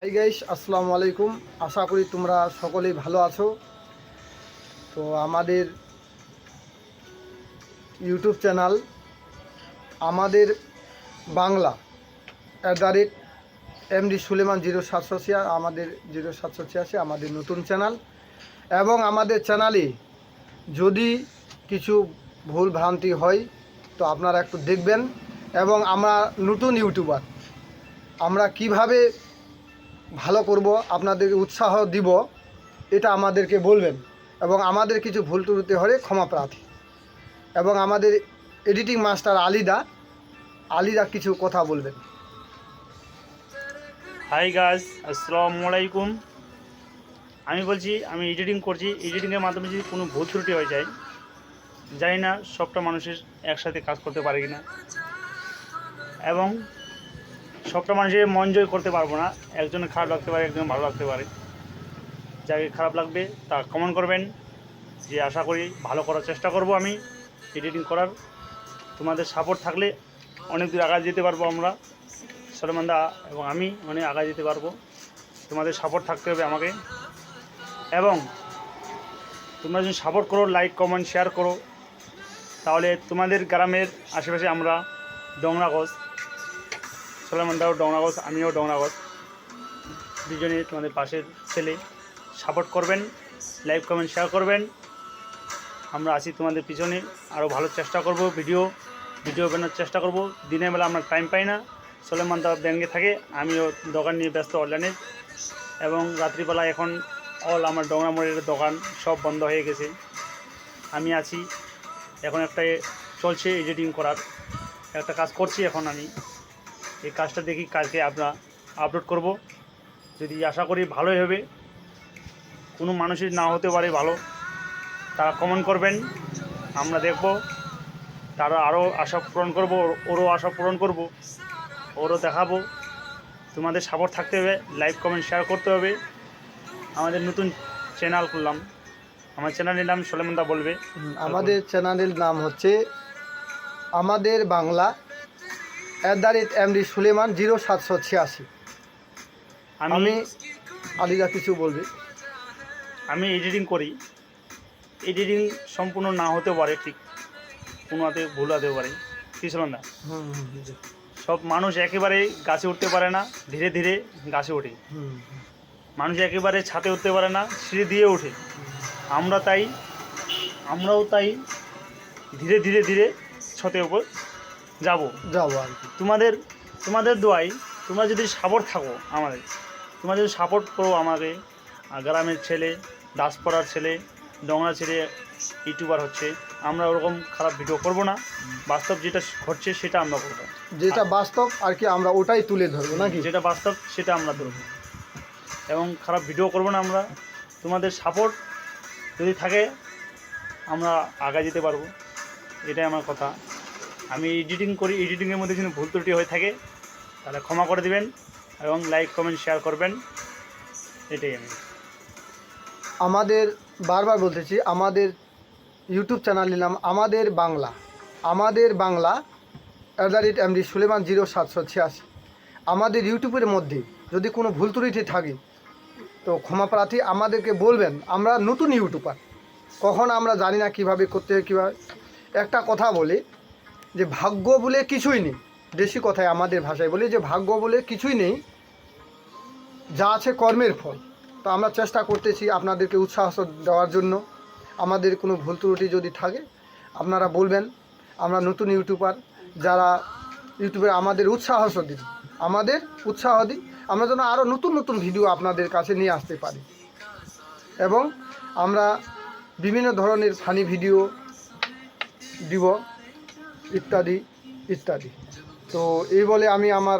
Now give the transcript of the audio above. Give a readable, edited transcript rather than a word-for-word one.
Hi guys, আসসালামু আলাইকুম। আশা করি তোমরা সকলেই ভালো আছো। তো আমাদের ইউটিউব চ্যানেল আমাদের বাংলা @MD সুলেমান 0786 আমাদের 0786 আমাদের নতুন চ্যানেল। এবং আমাদের চ্যানেলে যদি কিছু ভুল ভ্রান্তি হয় তো আপনারা একটু দেখবেন। এবং আমরা নতুন ইউটিউবার, আমরা কিভাবে ভালো করব, আপনাদেরকে উৎসাহ দিব, এটা আমাদেরকে বলবেন। এবং আমাদের কিছু ভুল ত্রুটি হলে ক্ষমা প্রার্থী। এবং আমাদের এডিটিং মাস্টার আলিদা কিছু কথা বলবেন। হাই গাইস, আসসালামু আলাইকুম। আমি বলছি, আমি এডিটিং করছি। এডিটিংয়ের মাধ্যমে যদি কোনো ভুল ত্রুটি হয়ে যায়, জানি না সবটা মানুষের একসাথে কাজ করতে পারে কিনা, এবং সবটা মানুষের মন জয় করতে পারবো না। একজনের খারাপ লাগতে পারে, একজনের ভালো লাগতে পারে। যাকে খারাপ লাগবে তা কমেন্ট করবেন। যে আশা করি ভালো করার চেষ্টা করব আমি এডিটিং করার। তোমাদের সাপোর্ট থাকলে অনেক দূর আগায় যেতে পারবো আমরা, সলমান দা এবং আমি অনেক আগায় যেতে পারবো। তোমাদের সাপোর্ট থাকতে হবে আমাকে। এবং তোমরা যদি সাপোর্ট করো, লাইক কমেন্ট শেয়ার করো, তাহলে তোমাদের গ্রামের আশেপাশে আমরা ডংরাগজ, সলমান দাও ডংরাগজ, আমিও ডংরাগজ, দুজনে তোমাদের পাশের ছেলে। সাপোর্ট করবেন, লাইক কমেন্ট শেয়ার করবেন। আমরা আছি তোমাদের পিছনে, আরও ভালো চেষ্টা করব। ভিডিও বানানোর চেষ্টা করব। দিনের বেলা আমরা টাইম পাই না, সলমান দা ব্যাঙ্গে থাকে, আমিও দোকান নিয়ে ব্যস্ত অনলাইনে। এবং রাত্রিবেলা এখন আমার ডংরা মোড়ের দোকান সব বন্ধ হয়ে গেছে। আমি আছি এখন, একটাই চলছে এডিটিং করার একটা কাজ করছি এখন আমি। এই কাজটা দেখি কালকে আমরা আপলোড করব। যদি আশা করি ভালোই হবে। কোনো মানুষের না হতে পারে ভালো, তারা কমেন্ট করবেন, আমরা দেখব, তারা আরও আশা পূরণ করব, ওরও আশা পূরণ করব, ওরও দেখাবো। তোমাদের সাপোর্ট থাকতে হবে, লাইক কমেন্ট শেয়ার করতে হবে। আমাদের নতুন চ্যানেল খুললাম, আমার চ্যানেলের নাম সলেমান দা বলবে। আমাদের চ্যানেলের নাম হচ্ছে আমাদের বাংলা @MD সুলেমান 0786। আমি আলিদা কিছু বলবে। আমি এডিটিং করি। এডিটিং সম্পূর্ণ না হতেও পারে, ঠিক কোনো হাতে ভুল হতেও পারে। কি সলেমান দা? সব মানুষ একেবারে গাছে উঠতে পারে না, ধীরে ধীরে গাছে ওঠে। মানুষ একেবারে ছাদে উঠতে পারে না, সিঁড়ি দিয়ে ওঠে। আমরাও তাই ধীরে ধীরে ধীরে ছাদের উপর যাব আর কি। তোমাদের দোয়ায়, তোমরা যদি সাপোর্ট থাকো আমাদের, তোমরা যদি সাপোর্ট করো আমাকে, গ্রামের ছেলে, দাসপাড়ার ছেলে, ডংরা ছেলে ইউটিউবার হচ্ছে, আমরা ওরকম খারাপ ভিডিও করব না। বাস্তব যেটা ঘটছে সেটা আমরা করবো, যেটা বাস্তব আর কি, আমরা ওটাই তুলে ধরবো নাকি। যেটা বাস্তব সেটা আমরা ধরবো, এবং খারাপ ভিডিও করব না আমরা। তোমাদের সাপোর্ট যদি থাকে আমরা আগে যেতে পারবো, এটাই আমার কথা। আমি এডিটিং করি, এডিটিংয়ের মধ্যে যদি ভুল ত্রুটি হয়ে থাকে তাহলে ক্ষমা করে দিবেন, এবং লাইক কমেন্ট শেয়ার করবেন। এটাই আমাদের বারবার বলতেছি, আমাদের ইউটিউব চ্যানেলের নাম আমাদের বাংলা @MD সুলেমান 0786। আমাদের ইউটিউবের মধ্যে যদি কোনো ভুল ত্রুটি থাকে তো ক্ষমা প্রার্থী, আমাদেরকে বলবেন। আমরা নতুন ইউটিউবার, কখন আমরা জানি না কীভাবে করতে হয়, কীভাবে। একটা কথা বলি যে ভাগ্য বলে কিছুই নেই। দেশি কথায় আমাদের ভাষায় বলি যে ভাগ্য বলে কিছুই নেই, যা আছে কর্মের ফল। তো আমরা চেষ্টা করতেছি আপনাদেরকে উৎসাহ দেওয়ার জন্য। আমাদের কোনো ভুল ত্রুটি যদি থাকে আপনারা বলবেন। আমরা নতুন ইউটিউবার, যারা ইউটিউবে আমাদের উৎসাহ দিন, আমরা যেন আরও নতুন নতুন ভিডিও আপনাদের কাছে নিয়ে আসতে পারি। এবং আমরা বিভিন্ন ধরনের ফানি ভিডিও দিব, ইত্যাদি ইত্যাদি। তো এই বলে আমি আমার